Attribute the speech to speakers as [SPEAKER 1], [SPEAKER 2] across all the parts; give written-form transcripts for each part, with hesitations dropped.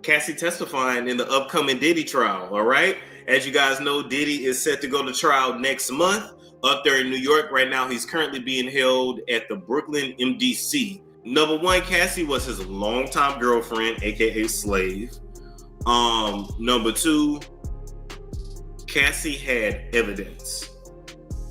[SPEAKER 1] Cassie testifying in the upcoming Diddy trial, all right? As you guys know, Diddy is set to go to trial next month up there in New York. Right now, he's currently being held at the Brooklyn MDC. Number one, Cassie was his longtime girlfriend, aka slave. Number two, Cassie had evidence.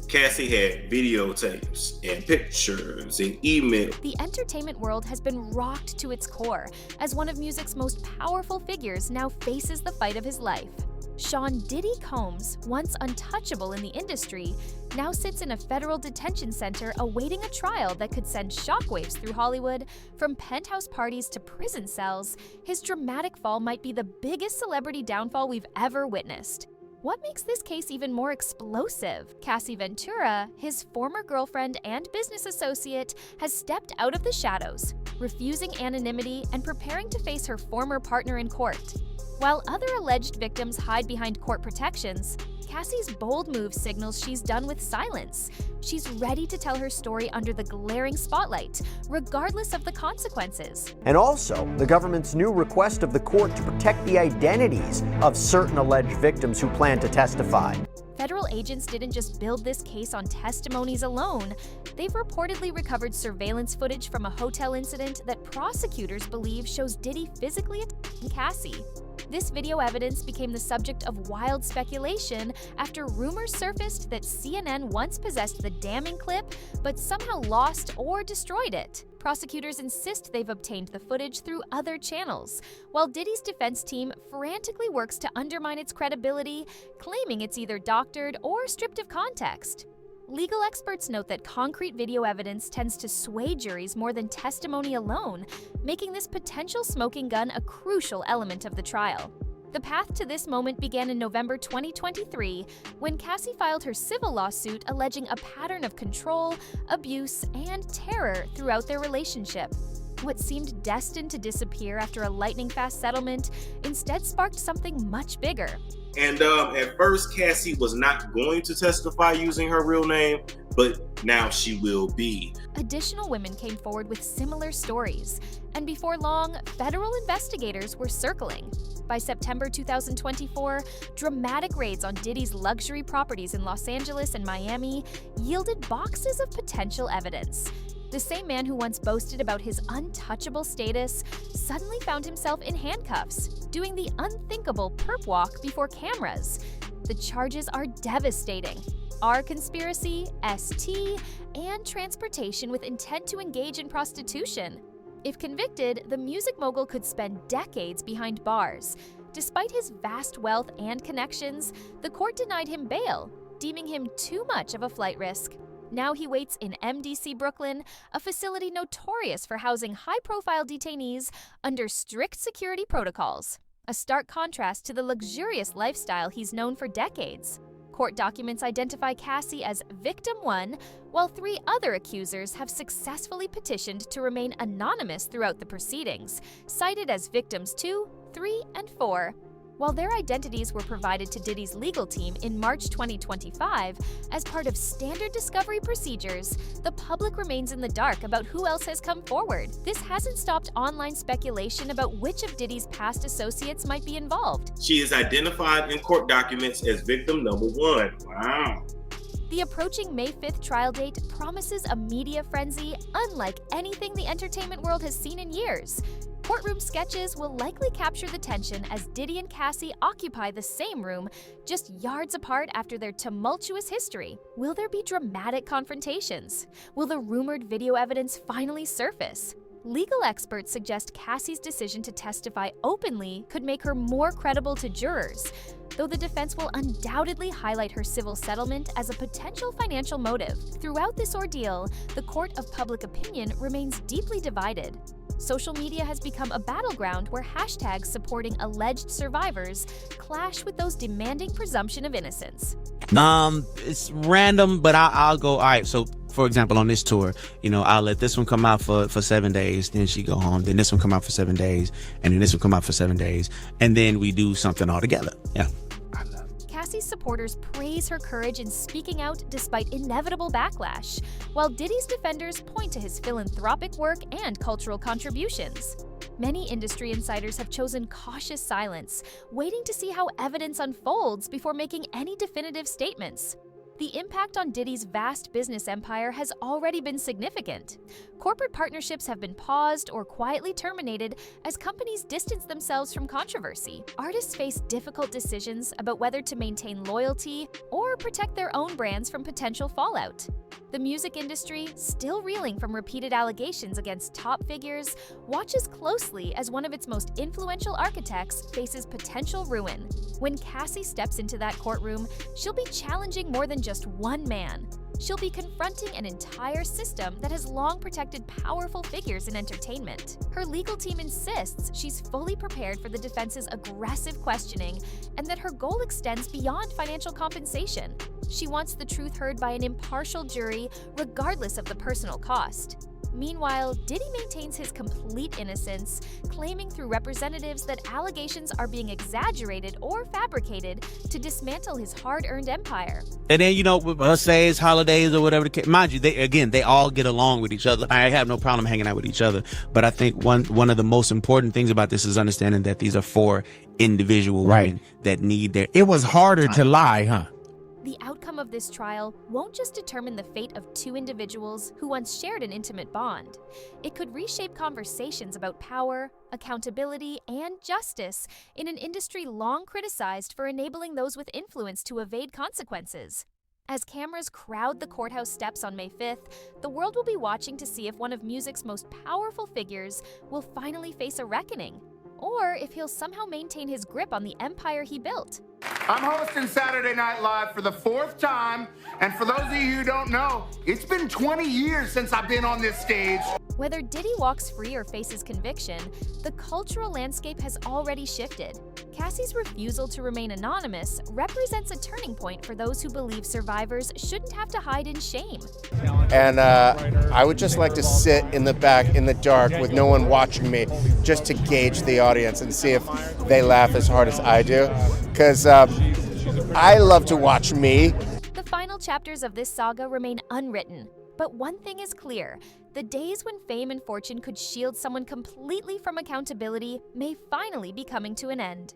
[SPEAKER 1] Cassie had videotapes and pictures and emails.
[SPEAKER 2] The entertainment world has been rocked to its core as one of music's most powerful figures now faces the fight of his life. Sean Diddy Combs, once untouchable in the industry, now sits in a federal detention center awaiting a trial that could send shockwaves through Hollywood. From penthouse parties to prison cells, his dramatic fall might be the biggest celebrity downfall we've ever witnessed. What makes this case even more explosive? Cassie Ventura, his former girlfriend and business associate, has stepped out of the shadows, refusing anonymity and preparing to face her former partner in court. While other alleged victims hide behind court protections, Cassie's bold move signals she's done with silence. She's ready to tell her story under the glaring spotlight, regardless of the consequences.
[SPEAKER 3] And also, the government's new request of the court to protect the identities of certain alleged victims who plan to testify.
[SPEAKER 2] Federal agents didn't just build this case on testimonies alone. They've reportedly recovered surveillance footage from a hotel incident that prosecutors believe shows Diddy physically attacking Cassie. This video evidence became the subject of wild speculation after rumors surfaced that CNN once possessed the damning clip, but somehow lost or destroyed it. Prosecutors insist they've obtained the footage through other channels, while Diddy's defense team frantically works to undermine its credibility, claiming it's either doctored or stripped of context. Legal experts note that concrete video evidence tends to sway juries more than testimony alone, making this potential smoking gun a crucial element of the trial. The path to this moment began in November 2023, when Cassie filed her civil lawsuit alleging a pattern of control, abuse, and terror throughout their relationship. What seemed destined to disappear after a lightning-fast settlement instead sparked something much bigger.
[SPEAKER 1] And at first, Cassie was not going to testify using her real name, but now she will be.
[SPEAKER 2] Additional women came forward with similar stories, and before long, federal investigators were circling. By September 2024, dramatic raids on Diddy's luxury properties in Los Angeles and Miami yielded boxes of potential evidence. The same man who once boasted about his untouchable status suddenly found himself in handcuffs, doing the unthinkable perp walk before cameras. The charges are devastating. R conspiracy, ST, and transportation with intent to engage in prostitution. If convicted, the music mogul could spend decades behind bars. Despite his vast wealth and connections, the court denied him bail, deeming him too much of a flight risk. Now he waits in MDC Brooklyn, a facility notorious for housing high-profile detainees under strict security protocols. A stark contrast to the luxurious lifestyle he's known for decades. Court documents identify Cassie as Victim 1, while 3 other accusers have successfully petitioned to remain anonymous throughout the proceedings, cited as Victims 2, 3, and 4. While their identities were provided to Diddy's legal team in March 2025 as part of standard discovery procedures, the public remains in the dark about who else has come forward. This hasn't stopped online speculation about which of Diddy's past associates might be involved.
[SPEAKER 1] She is identified in court documents as victim number 1. Wow.
[SPEAKER 2] The approaching May 5th trial date promises a media frenzy unlike anything the entertainment world has seen in years. Courtroom sketches will likely capture the tension as Diddy and Cassie occupy the same room, just yards apart after their tumultuous history. Will there be dramatic confrontations? Will the rumored video evidence finally surface? Legal experts suggest Cassie's decision to testify openly could make her more credible to jurors, though the defense will undoubtedly highlight her civil settlement as a potential financial motive. Throughout this ordeal, the court of public opinion remains deeply divided. Social media has become a battleground where hashtags supporting alleged survivors clash with those demanding presumption of innocence.
[SPEAKER 4] It's random, but I'll go, all right, so for example, on this tour, I'll let this one come out for 7 days, then she go home, then this one come out for 7 days, and then this one come out for 7 days, and then we do something all together. Yeah.
[SPEAKER 2] Cassie's supporters praise her courage in speaking out despite inevitable backlash, while Diddy's defenders point to his philanthropic work and cultural contributions. many industry insiders have chosen cautious silence, waiting to see how evidence unfolds before making any definitive statements. The impact on Diddy's vast business empire has already been significant. Corporate partnerships have been paused or quietly terminated as companies distance themselves from controversy. Artists face difficult decisions about whether to maintain loyalty or protect their own brands from potential fallout. The music industry, still reeling from repeated allegations against top figures, watches closely as one of its most influential architects faces potential ruin. When Cassie steps into that courtroom, she'll be challenging more than just one man. She'll be confronting an entire system that has long protected powerful figures in entertainment. Her legal team insists she's fully prepared for the defense's aggressive questioning and that her goal extends beyond financial compensation. She wants the truth heard by an impartial jury, regardless of the personal cost. Meanwhile, Diddy maintains his complete innocence, claiming through representatives that allegations are being exaggerated or fabricated to dismantle his hard-earned empire.
[SPEAKER 4] And then, with birthdays, holidays, or whatever the case, mind you, they all get along with each other. I have no problem hanging out with each other. But I think one of the most important things about this is understanding that these are 4 individual women that need their...
[SPEAKER 5] It was harder to lie, huh?
[SPEAKER 2] The outcome of this trial won't just determine the fate of 2 individuals who once shared an intimate bond. It could reshape conversations about power, accountability, and justice in an industry long criticized for enabling those with influence to evade consequences. As cameras crowd the courthouse steps on May 5th, the world will be watching to see if one of music's most powerful figures will finally face a reckoning, or if he'll somehow maintain his grip on the empire he built.
[SPEAKER 6] I'm hosting Saturday Night Live for the 4th time, and for those of you who don't know, it's been 20 years since I've been on this stage.
[SPEAKER 2] Whether Diddy walks free or faces conviction, the cultural landscape has already shifted. Cassie's refusal to remain anonymous represents a turning point for those who believe survivors shouldn't have to hide in shame.
[SPEAKER 7] And I would just like to sit in the back in the dark with no one watching me, just to gauge the audience and see if they laugh as hard as I do. Because I love to watch me.
[SPEAKER 2] The final chapters of this saga remain unwritten. But one thing is clear, the days when fame and fortune could shield someone completely from accountability may finally be coming to an end.